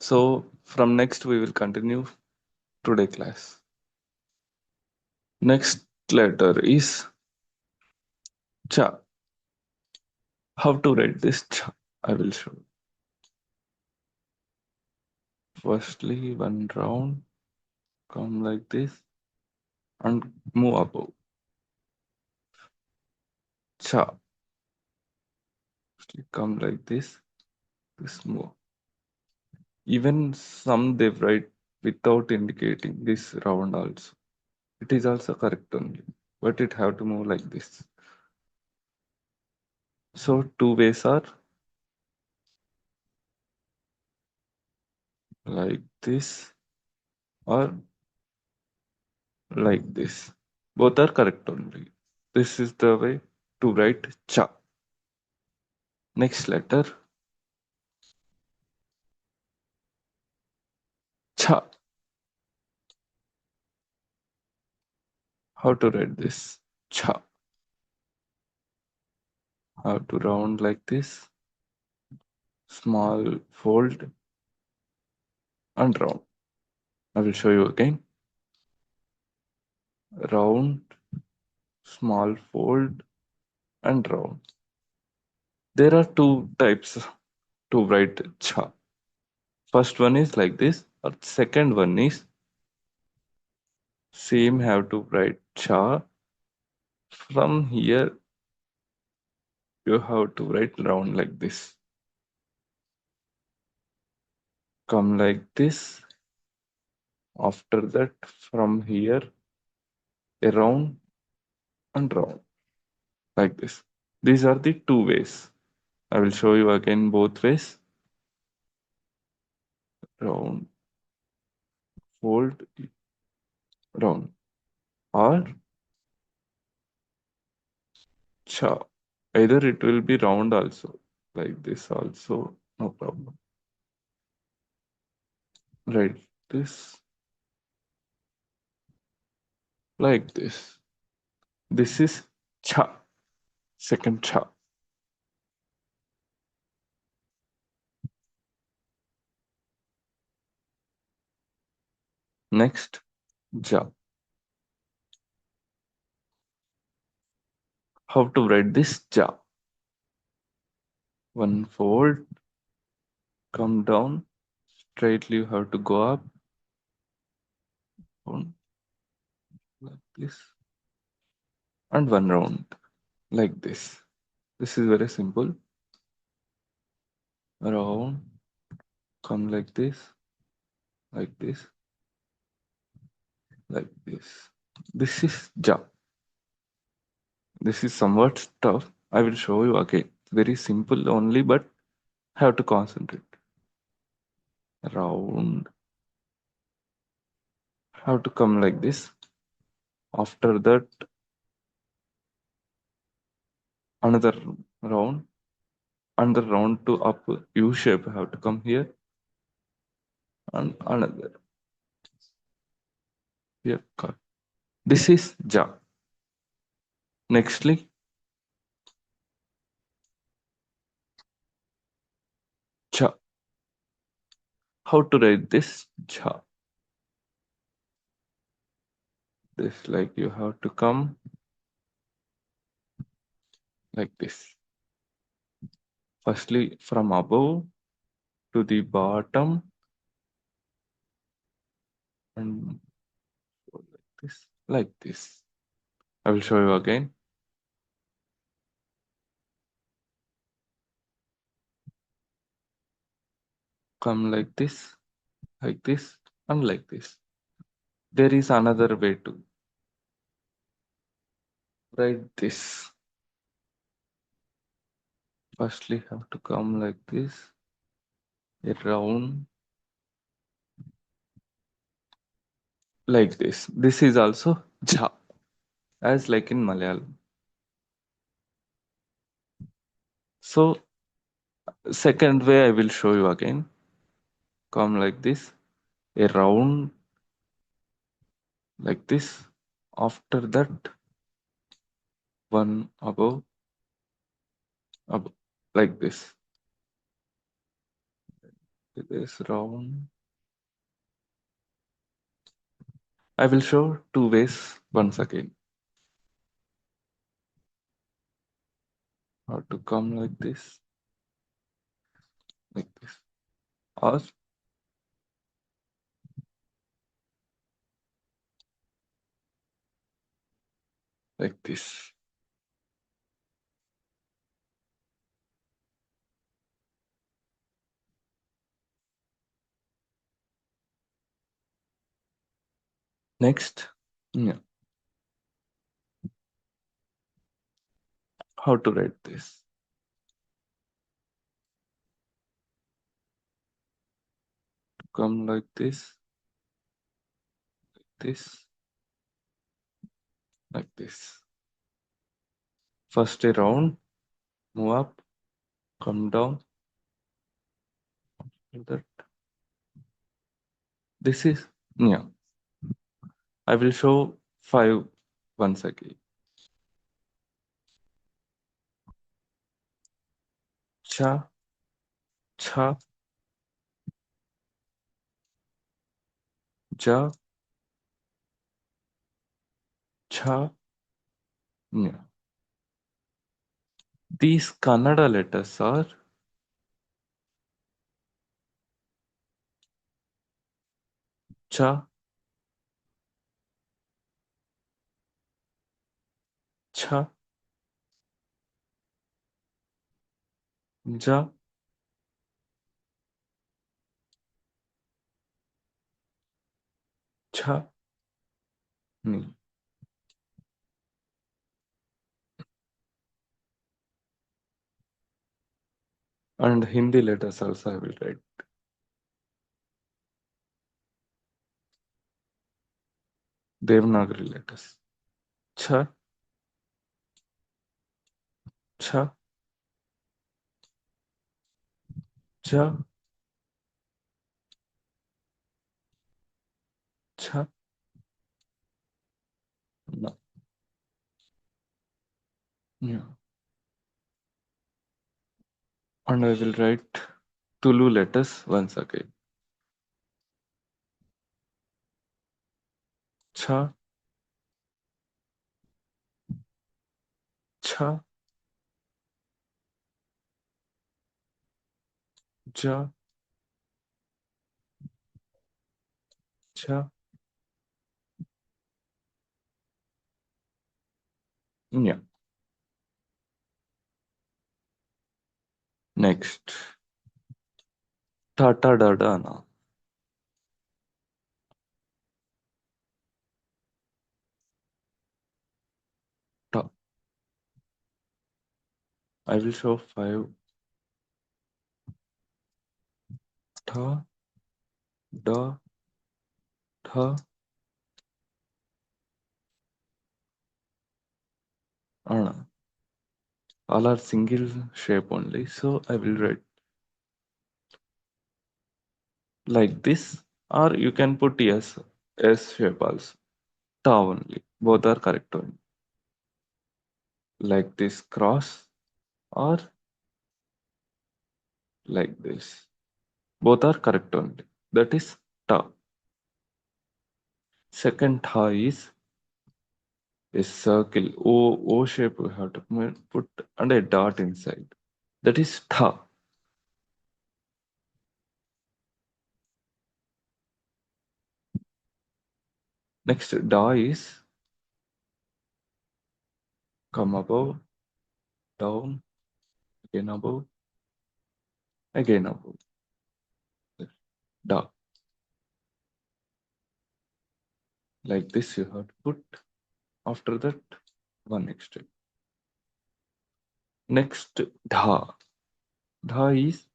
So from next we will continue today class. Next letter is cha. How to write this cha? I will show you. Firstly, one round, come like this and move above. Cha. Firstly, come like this move. Even some they write without indicating this round also. It is also correct only, but it have to move like this. So two ways are like this or like this. Both are correct only. This is the way to write cha. Next letter cha. How to write this? Cha. How to round like this? Small fold and round. I will show you again. Round, small fold and round. There are two types to write cha. First one is like this, or second one is same have to write cha. From here you have to write round like this. Come like this. After that, from here around and round like this. These are the two ways. I will show you again both ways. Round, fold, round, or cha. Either it will be round also, like this also, no problem. Right, this like this. This is cha, second cha. Next, ja. How to write this ja? One fold, come down, straightly you have to go up, down, like this, and one round, like this. This is very simple. Round, come like this, like this, like this. This is ja. This is somewhat tough. I will show you again. Very simple only, but have to concentrate. Round, have to come like this. After that, another round, another round to up U shape have to come here, and another here. Cut. This is ja. Nextly, cha. How to write this cha? This like you have to come like this. Firstly, from above to the bottom, and go like this, like this. I will show you again. Come like this, and like this. There is another way to write this. Firstly, have to come like this, around like this. This is also ja, as like in Malayalam. So, second way I will show you again. Come like this, around like this. After that, one above, like this. this round. I will show two ways once again. How to come like this, or like this. Next, yeah, how to write this? Come this, like this. First a round, move up, come down, like that. This is, yeah. I will show five once again. Cha, cha, ja, cha, yeah. These Kannada letters are cha, cha, ja, cha, ni. And Hindi letters also I will write. Devanagari letters. Cha, cha, ja, cha, na. Yeah. And I will write Tulu letters once again. Cha, cha, ja, cha. Yeah. Next. Tata dada na. Ta. I will show five. Ta, da, tha, ana. All are single shape only. So I will write like this, or you can put S shape also. Ta only. Both are correct only. Like this cross or like this. Both are correct only. That is ta. Second tha is a circle. O shape we have to put and a dot inside. That is tha. Next da is come above, down, again above, again above. Da. Like this you have to put. After that, one extra. Next dha. Dha is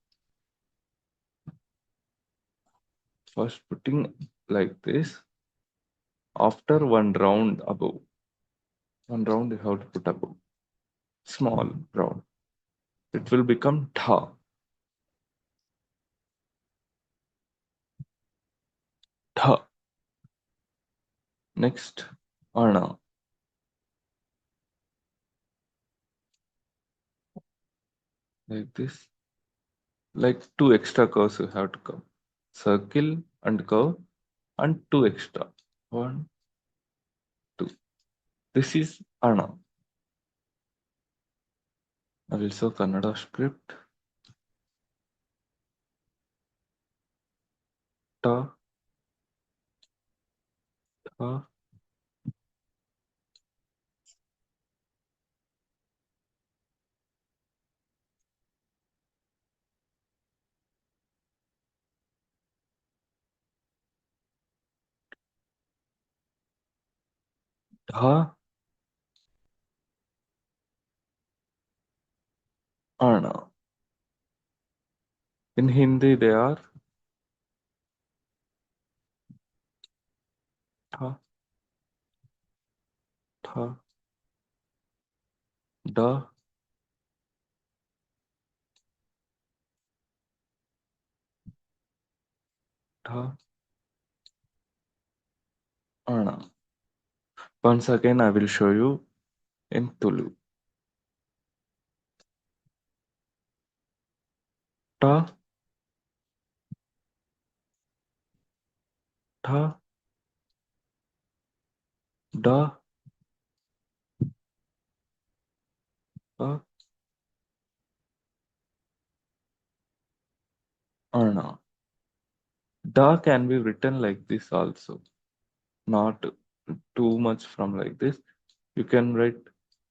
first putting like this. After one round above. One round you have to put above. Small round. It will become tha. Tha. Next, ana. Like this. Like two extra curves you have to come. Circle and curve and two extra. One, two. This is Ana. Also Kannada script. Ta, tha, dha, Ana. In Hindi they are tha, tha, da, tha, Ana. Once again I will show you in Tulu. Ta, tha, da, tha, Ana. Da can be written like this also. Not too much from like this. You can write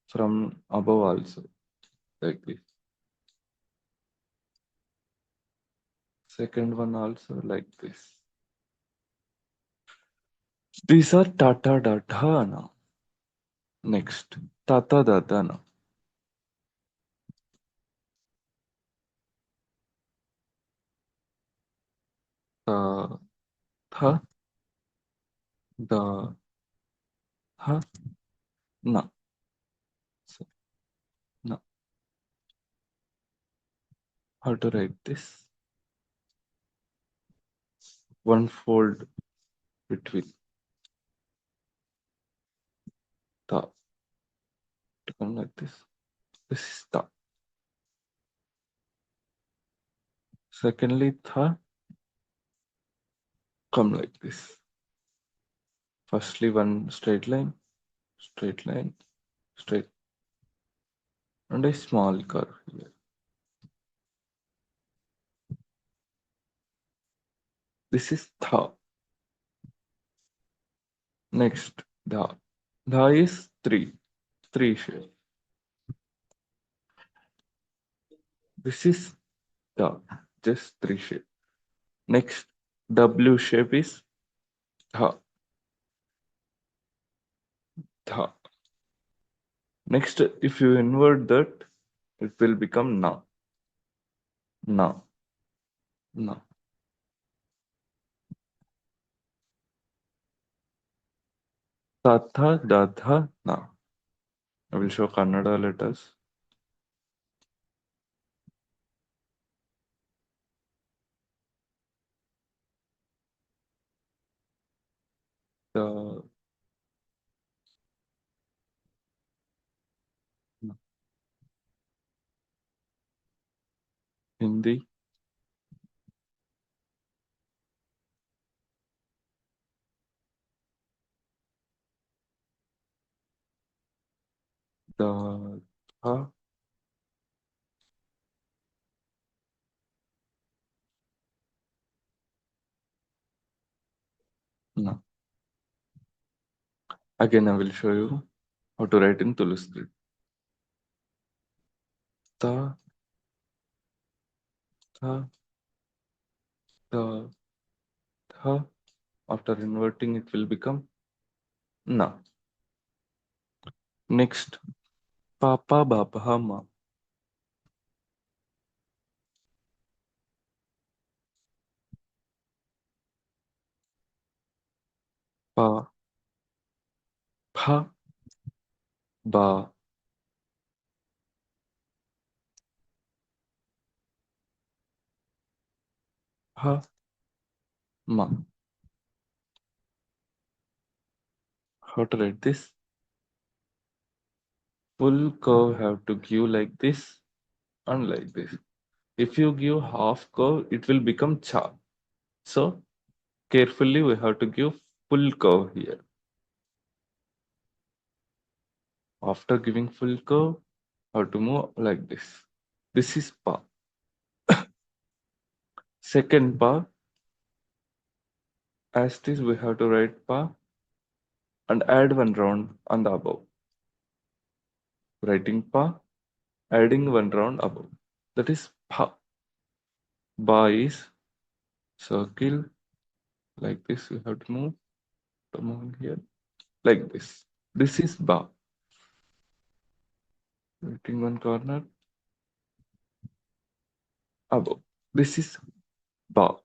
from above also like this. Second one also like this. These are Tata Data now. Next, Tata Data now. Ta, tha, da, ha, na. So, now, how to write this? One fold between ta to come like this. This is ta. Secondly, tha come like this. Firstly, one straight line, straight, and a small curve here. This is tha. Next, dha. Dha is three shape. This is dha, just three shape. Next, W shape is dha, dha. Next, if you invert that, it will become na, na, na. Tatha, datha, na. I will show Kannada letters. The Hindi, the tha, na. Again, I will show you how to write in Tulu Script. Ta, tha, the, tha. After inverting, it will become na. Next, papa, bapa, ma. Pa, pha, ba, ha, ma. How to write this? Full curve have to give like this and like this. If you give half curve, it will become cha. So carefully we have to give full curve here. After giving full curve, how to move like this. This is pa. Second pa, as this we have to write pa and add one round on the above. Writing pa, adding one round above. That is pa. Ba is circle like this. We have to move here like this. This is ba. Writing one corner above. This is ba.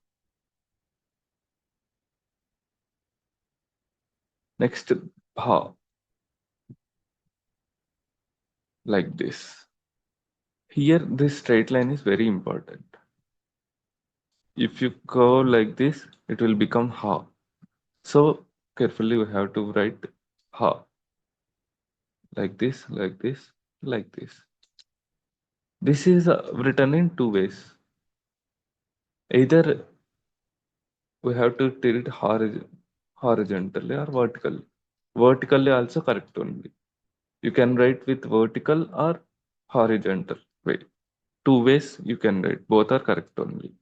Next ba like this. Here this straight line is very important. If you curve like this, it will become ha. So carefully we have to write ha like this, like this, like this. This is written in two ways. Either we have to tilt horizontally or vertically. Vertically also correct only. You can write with vertical or horizontal way. Two ways you can write. Both are correct only.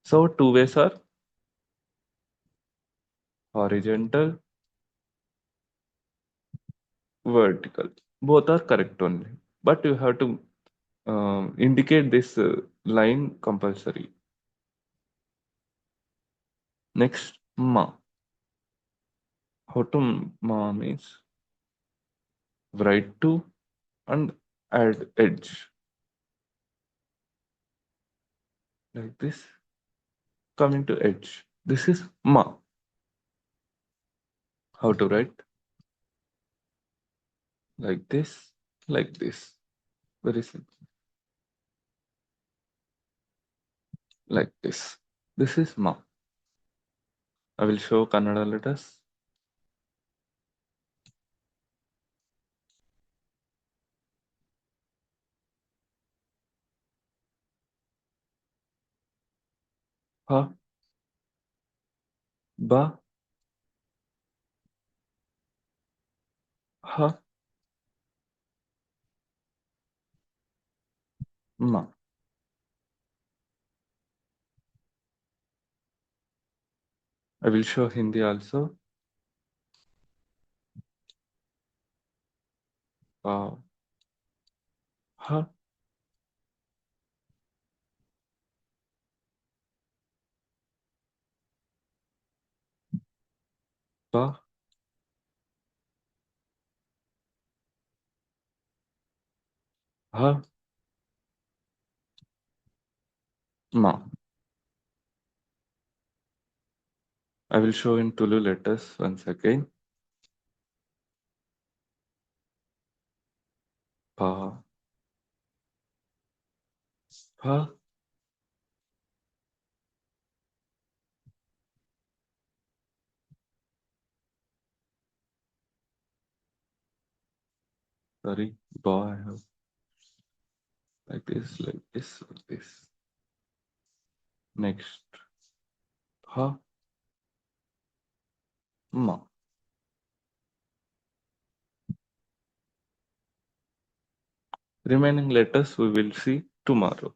So two ways are horizontal, vertical. Both are correct only. But you have to indicate this line compulsory. Next, ma. How to ma means write to and add edge like this. Coming to edge. This is ma. How to write like this, like this. Very simple. Like this. This is ma. I will show Kannada letters. Ha, ba, ha, ma. I will show Hindi also. Pa, ha, ba, ha, ma. I will show in Tulu letters once again. Pa, ha, sorry, ba, I have like this, like this, like this. Next, ha, ma. Remaining letters we will see tomorrow.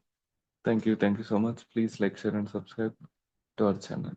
Thank you so much. Please like, share, and subscribe to our channel.